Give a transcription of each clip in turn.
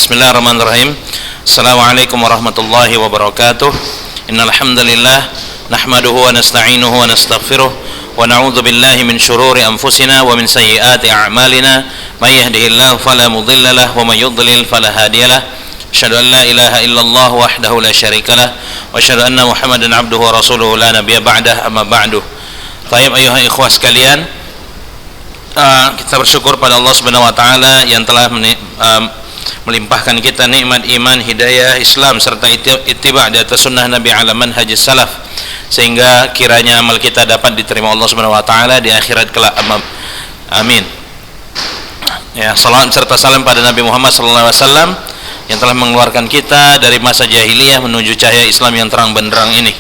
Bismillahirrahmanirrahim. Assalamualaikum warahmatullahi wabarakatuh. Innal hamdalillah nahmaduhu wa nasta'inuhu wa nastaghfiruh wa na'udzu billahi min shururi anfusina wa min sayyiati a'malina. May yahdihillahu fala mudilla lahu wa may yudlil fala hadiyalah. Asyhadu an la ilaha illallah wahdahu la syarikalah wa asyhadu anna Muhammadan abduhu wa rasuluhu la nabiyya ba'dah, amma ba'du. Tayyib ayuha ikhwah sekalian, kita bersyukur pada Allah Subhanahu wa taala yang telah melimpahkan kita nikmat iman, hidayah, Islam serta ittiba' di atas sunnah Nabi ala manhaj salaf, sehingga kiranya amal kita dapat diterima Allah Subhanahu wa taala di akhirat kelak. Amin. Ya, salawat serta salam pada Nabi Muhammad sallallahu alaihi wasallam yang telah mengeluarkan kita dari masa jahiliyah menuju cahaya Islam yang terang benderang ini.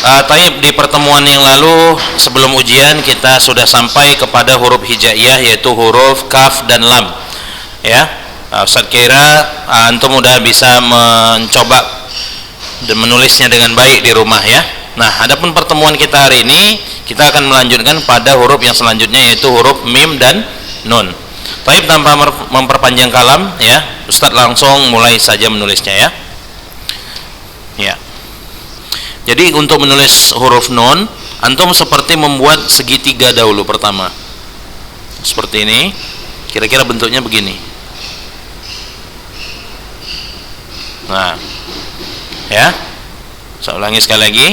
Taib, di pertemuan yang lalu sebelum ujian kita sudah sampai kepada huruf hijaiyah, yaitu huruf kaf dan lam. Ya, Ustaz kira antum udah bisa mencoba dan menulisnya dengan baik di rumah ya. Nah, adapun pertemuan kita hari ini kita akan melanjutkan pada huruf yang selanjutnya, yaitu huruf mim dan nun. Taib, tanpa memperpanjang kalam ya, Ustaz langsung mulai saja menulisnya ya. Ya. Jadi untuk menulis huruf nun, antum seperti membuat segitiga dahulu pertama. Seperti ini. Kira-kira bentuknya begini. Nah, ya. Saya ulangi sekali lagi.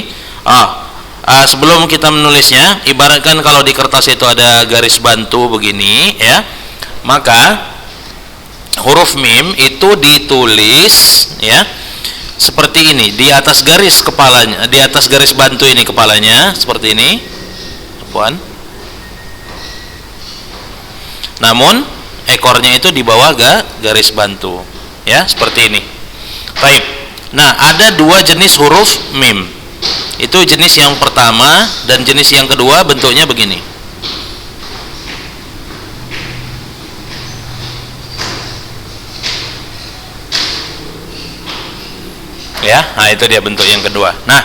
Sebelum kita menulisnya, ibaratkan kalau di kertas itu ada garis bantu begini, ya. Maka huruf mim itu ditulis, ya, seperti ini, di atas garis kepalanya, di atas garis bantu ini kepalanya, seperti ini. Puan. Namun ekornya itu di bawah garis bantu, ya, seperti ini. Baik. Nah, ada dua jenis huruf mim. Itu jenis yang pertama dan jenis yang kedua bentuknya begini. Ya, nah itu dia bentuk yang kedua. Nah,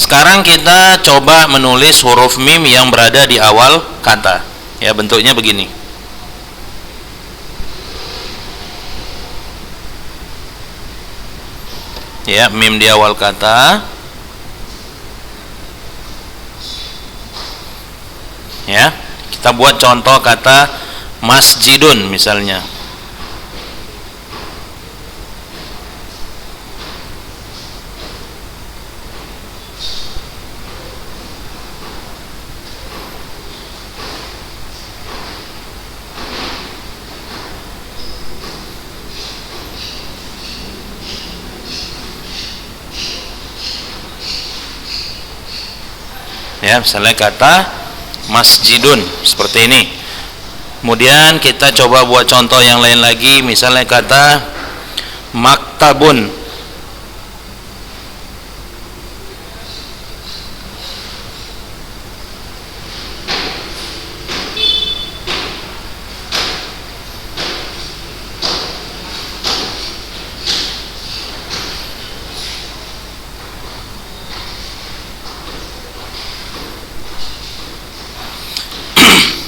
sekarang kita coba menulis huruf mim yang berada di awal kata. Ya, bentuknya begini. Ya, mim di awal kata. Ya, kita buat contoh kata masjidun misalnya. Ya, misalnya kata masjidun seperti ini. Kemudian kita coba buat contoh yang lain lagi, misalnya kata maktabun.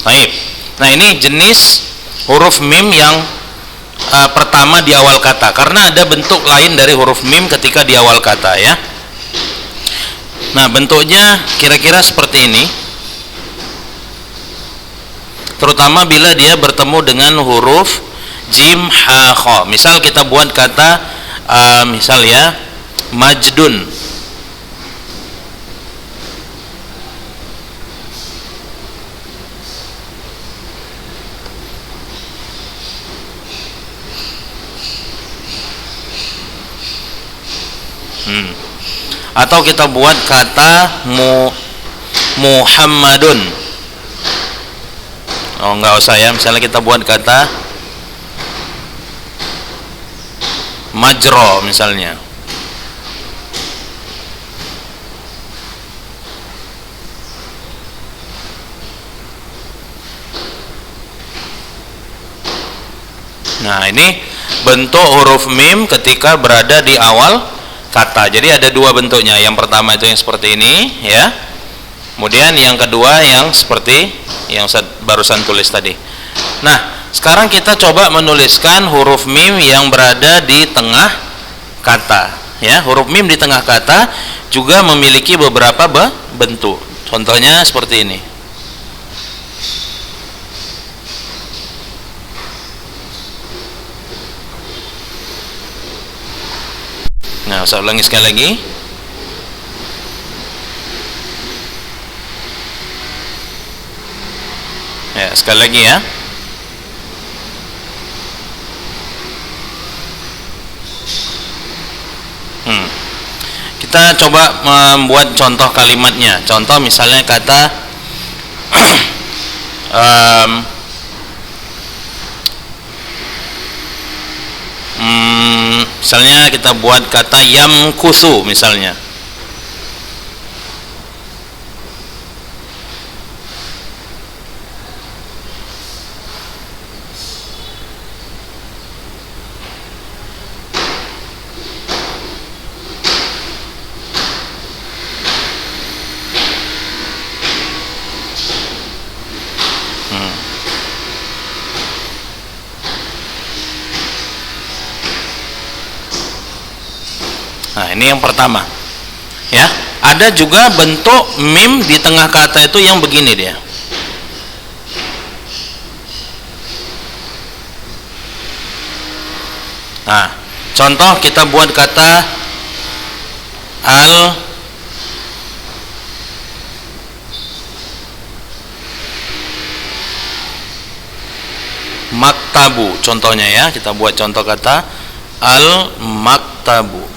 Baik. Nah, ini jenis huruf mim yang pertama di awal kata, karena ada bentuk lain dari huruf mim ketika di awal kata ya. Nah, bentuknya kira-kira seperti ini. Terutama bila dia bertemu dengan huruf jim ha kha. Misal kita buat kata misal ya, majdun. Atau kita buat kata Muhammadun. Oh, enggak usah ya. Misalnya kita buat kata Majro misalnya. Nah, ini bentuk huruf mim ketika berada di awal kata. Jadi ada dua bentuknya. Yang pertama itu yang seperti ini ya. Kemudian yang kedua yang seperti yang barusan tulis tadi. Nah, sekarang kita coba menuliskan huruf mim yang berada di tengah kata. Ya, huruf mim di tengah kata juga memiliki beberapa bentuk. Contohnya seperti ini. Nah, saya ulangi sekali lagi. Ya, sekali lagi ya. Kita coba membuat contoh kalimatnya. Contoh misalnya kata misalnya kita buat kata yamkusu misalnya. Nah, ini yang pertama. Ya, ada juga bentuk mim di tengah kata itu yang begini dia. Nah, contoh kita buat kata al maktabu. Contohnya ya, kita buat contoh kata al maktabu.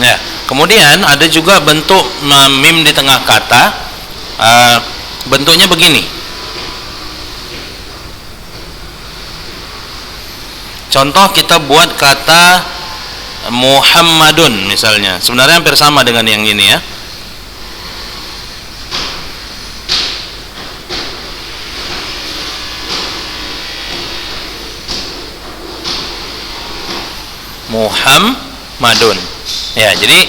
Ya, kemudian ada juga bentuk mim di tengah kata, bentuknya begini. Contoh kita buat kata Muhammadun misalnya, sebenarnya hampir sama dengan yang ini ya. Muhammadun. Ya, jadi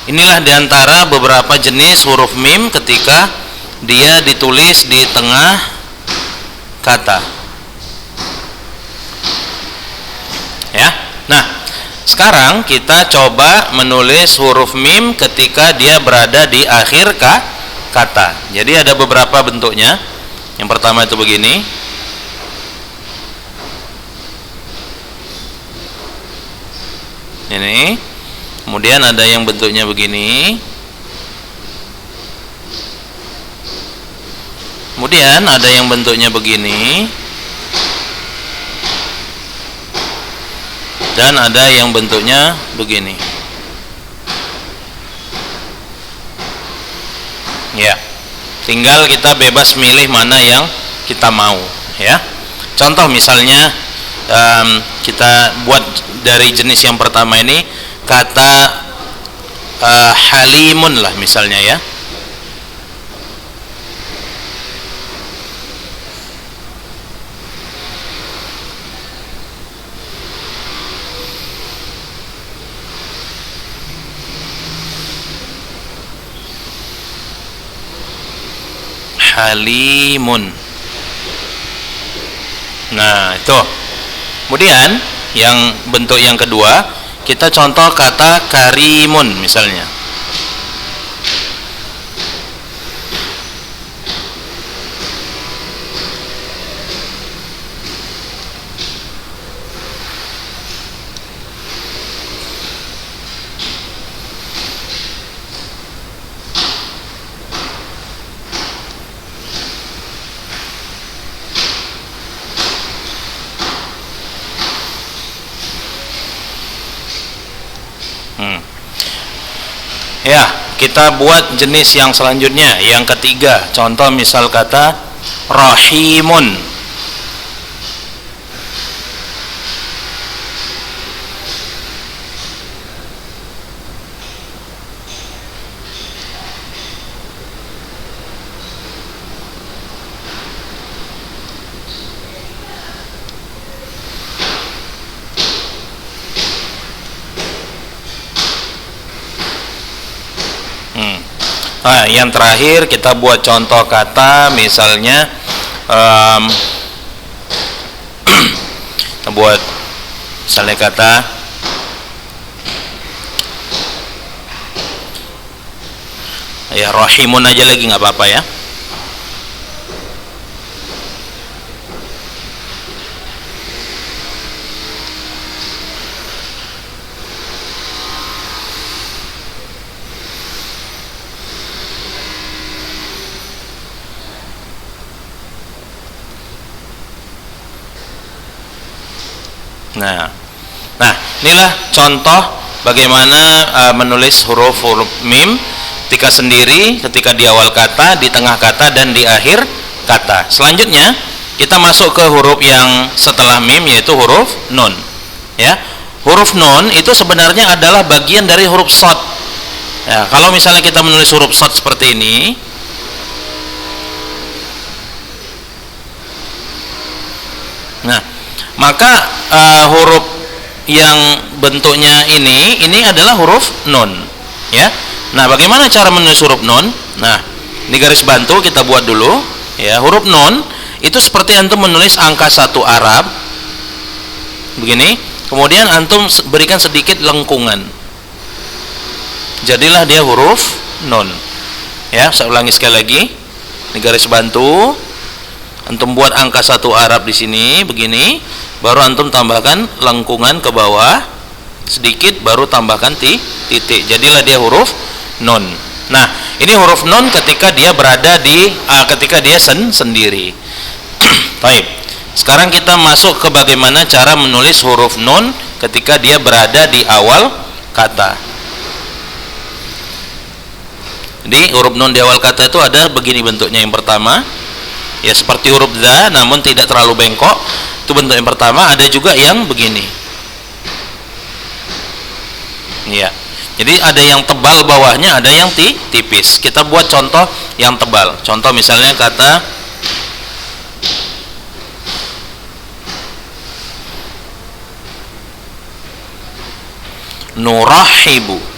inilah diantara beberapa jenis huruf mim ketika dia ditulis di tengah kata. Ya, nah sekarang kita coba menulis huruf mim ketika dia berada di akhir kata. Jadi ada beberapa bentuknya. Yang pertama itu begini. Ini, kemudian ada yang bentuknya begini, kemudian ada yang bentuknya begini, dan ada yang bentuknya begini. Ya, tinggal kita bebas milih mana yang kita mau ya. Contoh misalnya kita buat dari jenis yang pertama ini kata halimun lah misalnya ya. Halimun. Nah, itu. Kemudian yang bentuk yang kedua, kita contoh kata karimun misalnya. Ya, kita buat jenis yang selanjutnya, yang ketiga. Contoh misal kata rahimun. Nah, yang terakhir kita buat contoh kata, misalnya kita buat misalnya kata ya rahimun aja lagi nggak apa-apa ya. Nah, inilah contoh bagaimana menulis huruf mim ketika sendiri, ketika di awal kata, di tengah kata, dan di akhir kata. Selanjutnya kita masuk ke huruf yang setelah mim, yaitu huruf nun. Ya, huruf nun itu sebenarnya adalah bagian dari huruf shad. Ya, kalau misalnya kita menulis huruf shad seperti ini, nah, maka huruf yang bentuknya ini adalah huruf nun, ya. Nah, bagaimana cara menulis huruf nun? Nah, ini garis bantu kita buat dulu, ya. Huruf nun itu seperti antum menulis angka 1 Arab begini, kemudian antum berikan sedikit lengkungan, jadilah dia huruf nun. Ya, saya ulangi sekali lagi. Ini garis bantu, antum buat angka 1 Arab di sini begini, baru antum tambahkan lengkungan ke bawah sedikit, baru tambahkan titik, jadilah dia huruf nun. Nah, ini huruf nun ketika dia berada di ketika dia sendiri. Baik. Sekarang kita masuk ke bagaimana cara menulis huruf nun ketika dia berada di awal kata. Jadi huruf nun di awal kata itu ada begini bentuknya. Yang pertama, ya seperti huruf za namun tidak terlalu bengkok, itu bentuk yang pertama. Ada juga yang begini, ya. Jadi ada yang tebal bawahnya, ada yang tipis. Kita buat contoh yang tebal. Contoh misalnya kata nurahibu.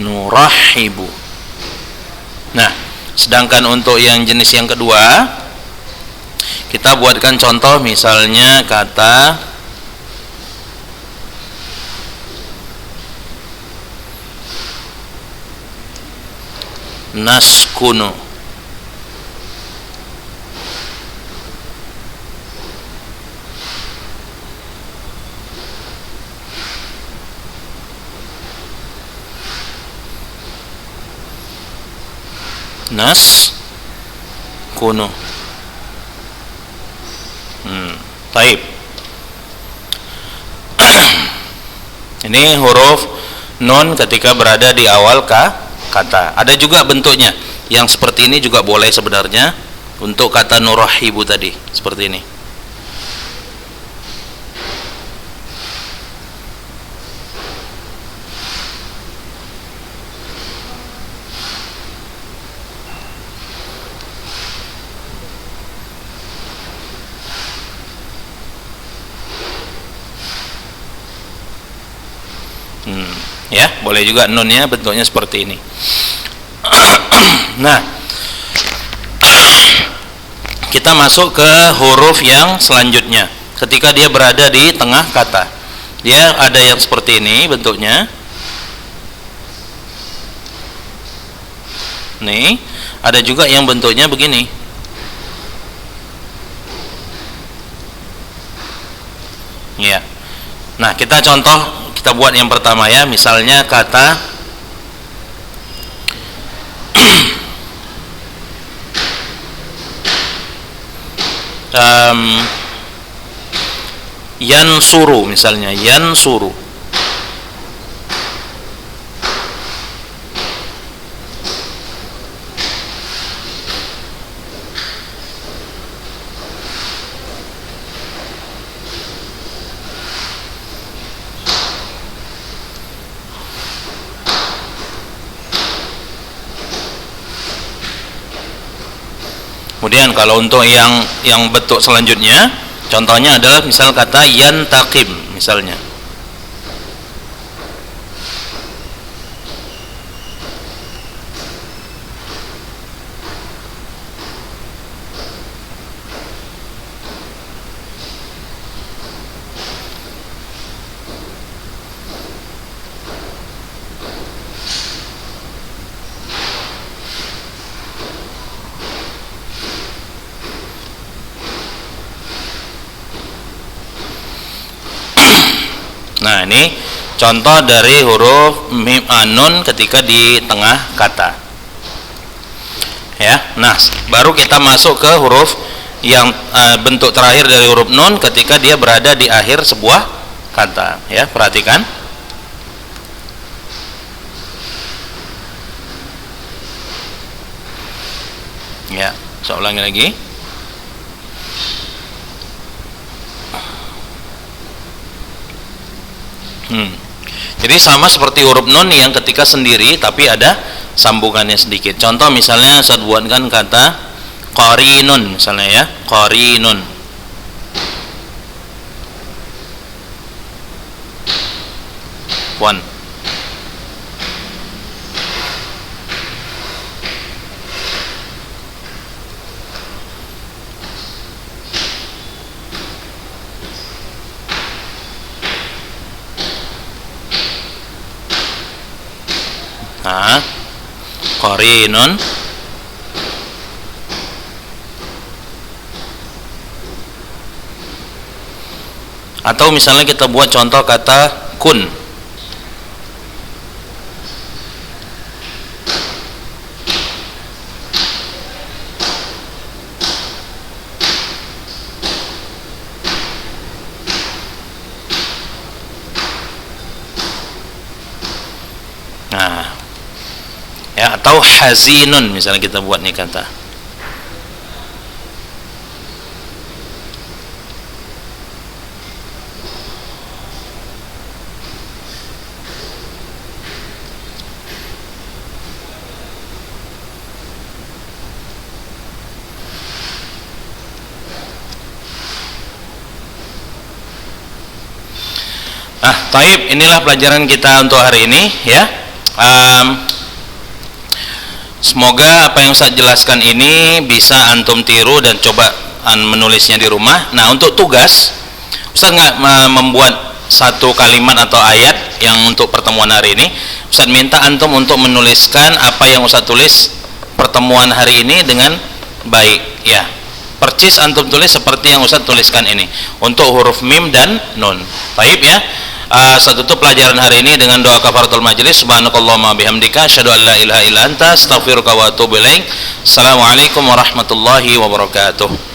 Nurahibu. Nah, sedangkan untuk yang jenis yang kedua, kita buatkan contoh misalnya kata naskunu. Nas kuno. Taib. Ini huruf nun ketika berada di awal kata. Ada juga bentuknya yang seperti ini juga boleh sebenarnya untuk kata nurahibu tadi, seperti ini. Ya, boleh juga nunnya bentuknya seperti ini. Nah, kita masuk ke huruf yang selanjutnya. Ketika dia berada di tengah kata, dia ada yang seperti ini bentuknya. Nih, ada juga yang bentuknya begini. Ya. Nah, kita buat yang pertama ya, misalnya kata yansuru, misalnya yansuru. Kemudian kalau untuk yang bentuk selanjutnya, contohnya adalah misal kata yantaqim misalnya. Nah, ini contoh dari huruf mim nun ketika di tengah kata. Ya. Nah, baru kita masuk ke huruf yang bentuk terakhir dari huruf nun ketika dia berada di akhir sebuah kata. Ya, perhatikan. Ya, saya ulangi lagi. Jadi sama seperti huruf nun yang ketika sendiri tapi ada sambungannya sedikit. Contoh misalnya saya buatkan kata qarinun misalnya ya, qarinun. One. Nah, qarinun. Atau misalnya kita buat contoh kata kun. Nah, ya, atau hazinun misalnya kita buat nih kata. Taib, inilah pelajaran kita untuk hari ini ya. Semoga apa yang saya jelaskan ini bisa antum tiru dan coba menulisnya di rumah. Nah, untuk tugas Ustaz nggak membuat satu kalimat atau ayat yang untuk pertemuan hari ini. Ustaz minta antum untuk menuliskan apa yang Ustaz tulis pertemuan hari ini dengan baik ya. Percis antum tulis seperti yang Ustaz tuliskan ini untuk huruf mim dan nun. Taib ya. Saya tutup pelajaran hari ini dengan doa kafaratul majlis. Subhanakallahumma bihamdika asyhadu an la ilaha illa anta astaghfiruka wa atubu ilaik. Assalamualaikum warahmatullahi wabarakatuh.